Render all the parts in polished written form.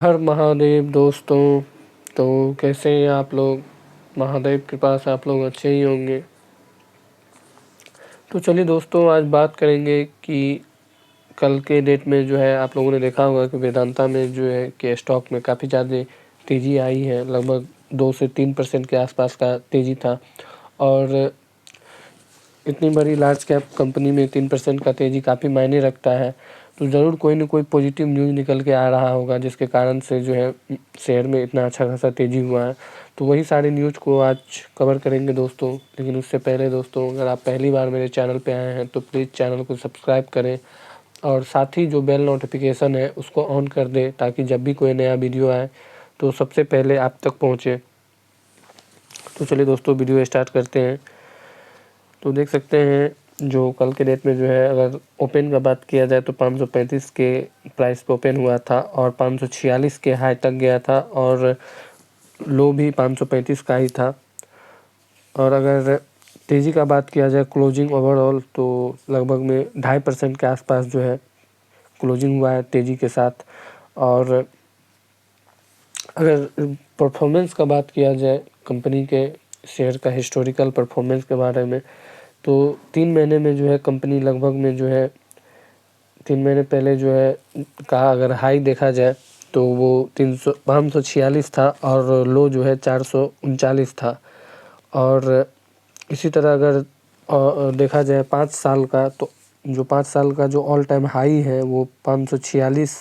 हर महादेव दोस्तों। तो कैसे हैं आप लोग? महादेव के पास आप लोग अच्छे ही होंगे। तो चलिए दोस्तों, आज बात करेंगे कि कल के डेट में जो है आप लोगों ने देखा होगा कि वेदांता में जो है कि स्टॉक में काफ़ी ज़्यादा तेज़ी आई है। लगभग 2 से 3% के आसपास का तेज़ी था। और इतनी बड़ी लार्ज कैप कंपनी में 3% का तेज़ी काफ़ी मायने रखता है। तो ज़रूर कोई ना कोई पॉजिटिव न्यूज़ निकल के आ रहा होगा जिसके कारण से जो है शेयर में इतना अच्छा खासा तेज़ी हुआ है। तो वही सारे न्यूज़ को आज कवर करेंगे दोस्तों। लेकिन उससे पहले दोस्तों, अगर आप पहली बार मेरे चैनल पे आए हैं तो प्लीज़ चैनल को सब्सक्राइब करें और साथ ही जो बेल नोटिफिकेशन है उसको ऑन कर दें, ताकि जब भी कोई नया वीडियो आए तो सबसे पहले आप तक पहुँचे। तो चलिए दोस्तों, वीडियो स्टार्ट करते हैं। तो देख सकते हैं जो कल के डेट में जो है, अगर ओपन का बात किया जाए तो 535 के प्राइस पे ओपन हुआ था और 546 के हाई तक गया था और लो भी 535 का ही था। और अगर तेज़ी का बात किया जाए क्लोजिंग ओवरऑल, तो लगभग में 2.5% के आसपास जो है क्लोजिंग हुआ है तेज़ी के साथ। और अगर परफॉर्मेंस का बात किया जाए कंपनी के शेयर का हिस्टोरिकल परफॉर्मेंस के बारे में, तो 3 महीने में जो है कंपनी लगभग में जो है 3 महीने पहले जो है का अगर हाई देखा जाए तो वो 546 था और लो जो है 439 था। और इसी तरह अगर देखा जाए 5 साल का, तो जो 5 साल का जो ऑल टाइम हाई है वो 546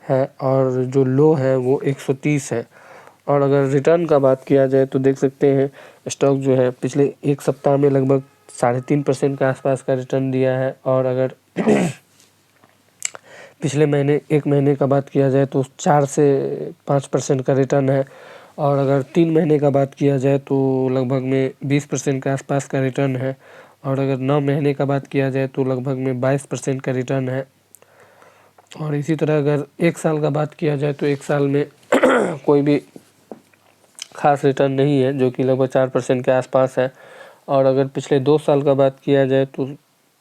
है और जो लो है वो 130 है। और अगर रिटर्न का बात किया जाए तो देख सकते हैं स्टॉक जो है पिछले एक सप्ताह में लगभग 3.5% के आसपास का रिटर्न दिया है। और अगर पिछले महीने एक महीने का बात किया जाए तो 4 से 5% का रिटर्न है। और अगर 3 महीने का बात किया जाए तो लगभग में 20% के आसपास का रिटर्न है। और अगर 9 महीने का बात किया जाए तो लगभग में 22% का रिटर्न है। और इसी तरह अगर 1 साल का बात किया जाए तो 1 साल में कोई भी खास रिटर्न नहीं है, जो कि लगभग 4% के आसपास है। और अगर पिछले 2 साल का बात किया जाए तो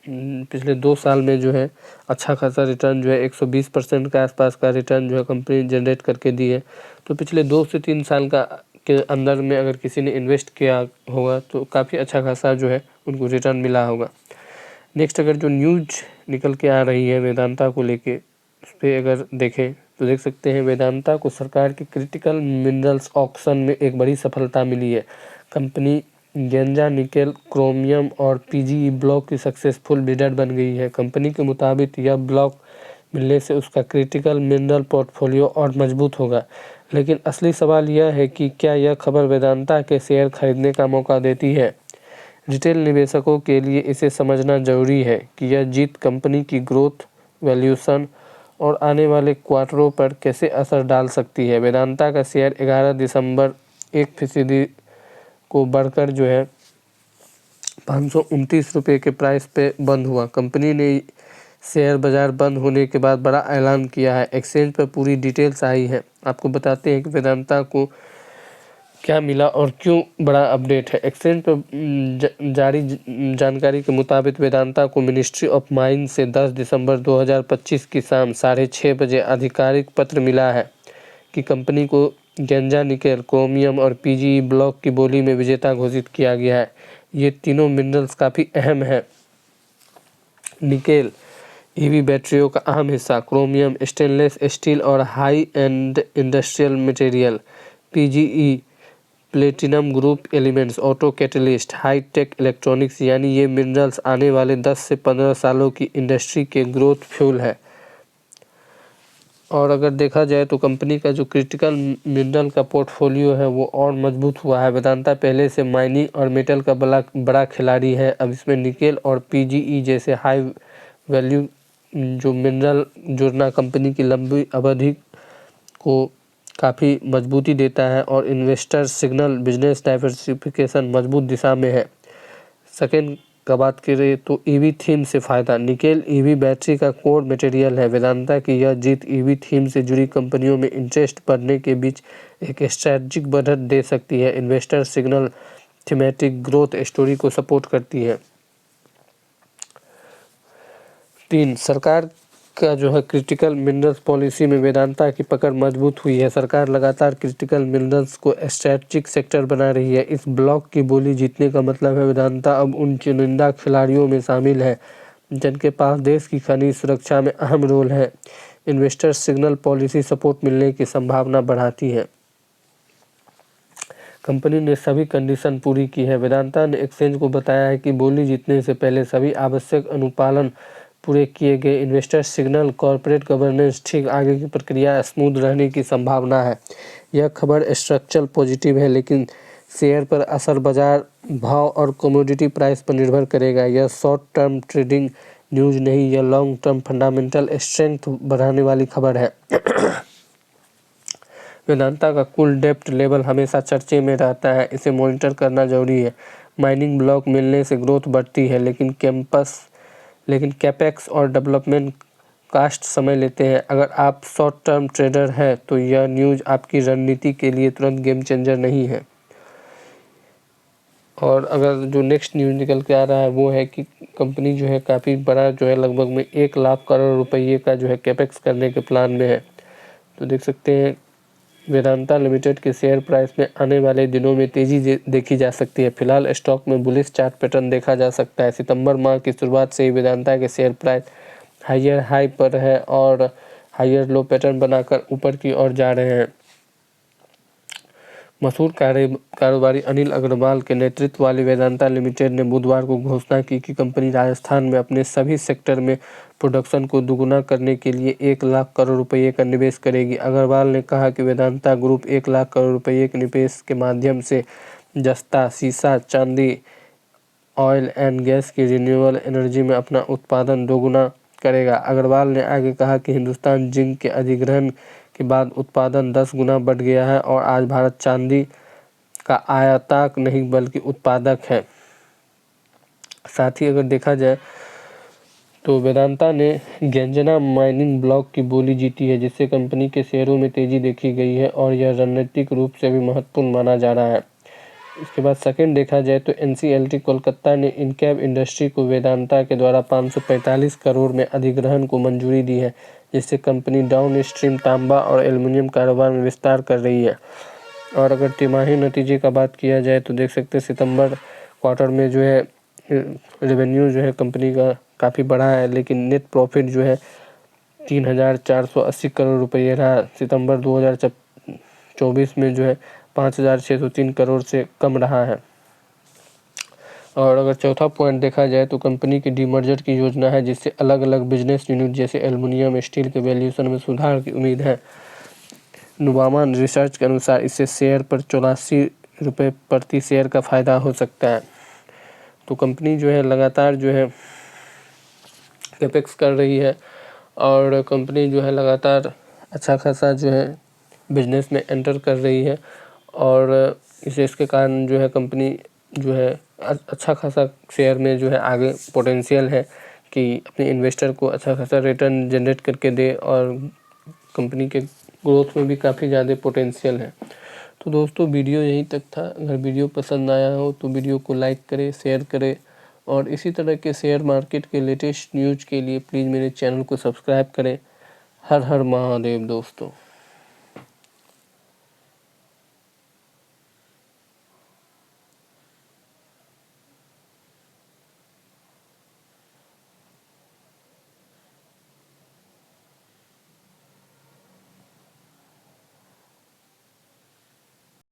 पिछले 2 साल में जो है अच्छा खासा रिटर्न जो है 120% के आसपास का रिटर्न जो है कंपनी जनरेट करके दी है। तो पिछले 2 से 3 साल का के अंदर में अगर किसी ने इन्वेस्ट किया होगा तो काफ़ी अच्छा खासा जो है उनको रिटर्न मिला होगा। नेक्स्ट, अगर जो न्यूज निकल के आ रही है वेदांता को लेके, उस पर अगर देखें तो देख सकते हैं वेदांता को सरकार के क्रिटिकल मिनरल्स ऑक्शन में एक बड़ी सफलता मिली है। कंपनी गेंजा निकेल, क्रोमियम और पीजीई ब्लॉक की सक्सेसफुल बिडर बन गई है। कंपनी के मुताबिक यह ब्लॉक मिलने से उसका क्रिटिकल मिनरल पोर्टफोलियो और मजबूत होगा। लेकिन असली सवाल यह है कि क्या यह खबर वेदांता के शेयर खरीदने का मौका देती है। रिटेल निवेशकों के लिए इसे समझना जरूरी है कि यह जीत कंपनी की ग्रोथ, वैल्यूएशन और आने वाले क्वार्टरों पर कैसे असर डाल सकती है। वेदांता का शेयर 11 दिसंबर 1% को बढ़कर जो है 529 रुपये के प्राइस पे बंद हुआ। कंपनी ने शेयर बाजार बंद होने के बाद बड़ा ऐलान किया है। एक्सचेंज पर पूरी डिटेल्स आई है। आपको बताते हैं कि वेदांता को क्या मिला और क्यों बड़ा अपडेट है। एक्सचेंज पर जारी जानकारी के मुताबिक वेदांता को मिनिस्ट्री ऑफ माइन से 10 दिसंबर 2025 की शाम 6:30 बजे आधिकारिक पत्र मिला है कि कंपनी को गेंजा निकेल, क्रोमियम और पीजीई ब्लॉक की बोली में विजेता घोषित किया गया है। ये तीनों मिनरल्स काफ़ी अहम है। निकेल ईवी बैटरियों का अहम हिस्सा, क्रोमियम स्टेनलेस स्टील और high and industrial material, PGE platinum group elements, auto catalyst, high tech electronics. यानी ये मिनरल्स आने वाले 10 से 15 सालों की इंडस्ट्री के ग्रोथ फ्यूल है। और अगर देखा जाए तो कंपनी का जो क्रिटिकल मिनरल का पोर्टफोलियो है वो और मजबूत हुआ है। वेदांता पहले से माइनिंग और मेटल का बड़ा खिलाड़ी है। अब इसमें निकेल और पीजीई जैसे हाई वैल्यू जो मिनरल जुड़ना कंपनी की लंबी अवधि को काफ़ी मजबूती देता है और इन्वेस्टर सिग्नल बिजनेस डाइवर्सिफिकेशन मजबूत दिशा में है। सेकेंड का बात करें तो ईवी थीम से फ़ायदा, निकेल ईवी बैटरी का कोर मटेरियल है। वेदांता की यह जीत ईवी थीम से जुड़ी कंपनियों में इंटरेस्ट बढ़ने के बीच एक स्ट्रैटेजिक बढ़त दे सकती है। Investor signal thematic growth story को सपोर्ट करती है। 3, सरकार का जो है क्रिटिकल मिनरल्स पॉलिसी में वेदांता की पकड़ मजबूत हुई है। सरकार लगातार क्रिटिकल मिनरल्स को स्ट्रैटेजिक सेक्टर बना रही है। इस ब्लॉक की बोली जीतने का मतलब है वेदांता अब उन चुनिंदा खिलाड़ियों में शामिल है जिनके पास देश की खनिज सुरक्षा में अहम रोल है। इन्वेस्टर सिग्नल पॉलिसी सपोर्ट मिलने की संभावना बढ़ाती है। कंपनी ने सभी कंडीशन पूरी की है। वेदांता ने एक्सचेंज को बताया है कि बोली जीतने से पहले सभी आवश्यक अनुपालन पूरे किए गए। इन्वेस्टर सिग्नल कॉर्पोरेट गवर्नेंस ठीक आगे की प्रक्रिया स्मूथ रहने की संभावना है। यह खबर स्ट्रक्चरल पॉजिटिव है लेकिन शेयर पर असर बाजार भाव और कमोडिटी प्राइस पर निर्भर करेगा। यह शॉर्ट टर्म ट्रेडिंग न्यूज़ नहीं, यह लॉन्ग टर्म फंडामेंटल स्ट्रेंथ बढ़ाने वाली खबर है। वेदांता का कुल डेप्ट लेवल हमेशा चर्चे में रहता है, इसे मॉनिटर करना जरूरी है। माइनिंग ब्लॉक मिलने से ग्रोथ बढ़ती है लेकिन कैपेक्स और डेवलपमेंट कास्ट समय लेते हैं। अगर आप शॉर्ट टर्म ट्रेडर हैं तो यह न्यूज़ आपकी रणनीति के लिए तुरंत गेम चेंजर नहीं है। और अगर जो नेक्स्ट न्यूज़ निकल के आ रहा है वो है कि कंपनी जो है काफ़ी बड़ा जो है लगभग में 1 लाख करोड़ रुपये का जो है कैपेक्स करने के प्लान में है। तो देख सकते हैं वेदांता लिमिटेड के शेयर प्राइस में आने वाले दिनों में तेज़ी देखी जा सकती है। फिलहाल स्टॉक में बुलिश चार्ट पैटर्न देखा जा सकता है। सितंबर माह की शुरुआत से ही वेदांता के शेयर प्राइस हायर हाई पर है और हायर लो पैटर्न बनाकर ऊपर की ओर जा रहे हैं। मशहूर कारोबारी अनिल अग्रवाल के नेतृत्व वाली वेदांता लिमिटेड ने बुधवार को घोषणा की कि कंपनी राजस्थान में अपने सभी सेक्टर में प्रोडक्शन को दुगुना करने के लिए 1 लाख करोड़ रुपये का निवेश करेगी। अग्रवाल ने कहा कि वेदांता ग्रुप 1 लाख करोड़ रुपये के निवेश के माध्यम से जस्ता, सीसा, चांदी, ऑयल एंड गैस की रिन्यूएबल एनर्जी में अपना उत्पादन दोगुना करेगा। अग्रवाल ने आगे कहा कि हिंदुस्तान जिंक के अधिग्रहण के बाद उत्पादन 10 गुना बढ़ गया है और आज भारत चांदी का आयातक नहीं बल्कि उत्पादक है। साथ ही अगर देखा जाए तो वेदांता ने गंजना माइनिंग ब्लॉक की बोली जीती है जिससे कंपनी के शेयरों में तेजी देखी गई है और यह रणनीतिक रूप से भी महत्वपूर्ण माना जा रहा है। इसके बाद सेकंड देखा जाए तो NCLT कोलकाता ने इनकैप इंडस्ट्री को वेदांता के द्वारा 545 करोड़ में अधिग्रहण को मंजूरी दी है जिससे कंपनी डाउन स्ट्रीम तांबा और एल्युमिनियम कारोबार में विस्तार कर रही है। और अगर तिमाही नतीजे का बात किया जाए तो देख सकते हैं सितंबर क्वार्टर में जो है रेवेन्यू जो है कंपनी का काफ़ी बढ़ा है लेकिन नेट प्रॉफिट जो है 3,480 करोड़ रुपये रहा। सितंबर 2024 में जो है 5,603 करोड़ से कम रहा है। और अगर चौथा पॉइंट देखा जाए तो कंपनी की डीमर्जर की योजना है जिससे अलग अलग बिजनेस यूनिट जैसे एल्युमिनियम स्टील के वैल्यूएशन में सुधार की उम्मीद है। नुवामा रिसर्च के अनुसार इससे शेयर पर 84 रुपये प्रति शेयर का फ़ायदा हो सकता है। तो कंपनी जो है लगातार जो है कैपेक्स कर रही है और कंपनी जो है लगातार अच्छा खासा जो है बिजनेस में एंटर कर रही है और इसके कारण जो है कंपनी जो है अच्छा खासा शेयर में जो है आगे पोटेंशियल है कि अपने इन्वेस्टर को अच्छा खासा रिटर्न जनरेट करके दे और कंपनी के ग्रोथ में भी काफ़ी ज़्यादा पोटेंशियल है। तो दोस्तों वीडियो यहीं तक था। अगर वीडियो पसंद आया हो तो वीडियो को लाइक करें, शेयर करें और इसी तरह के शेयर मार्केट के लेटेस्ट न्यूज़ के लिए प्लीज़ मेरे चैनल को सब्सक्राइब करें। हर हर महादेव दोस्तों।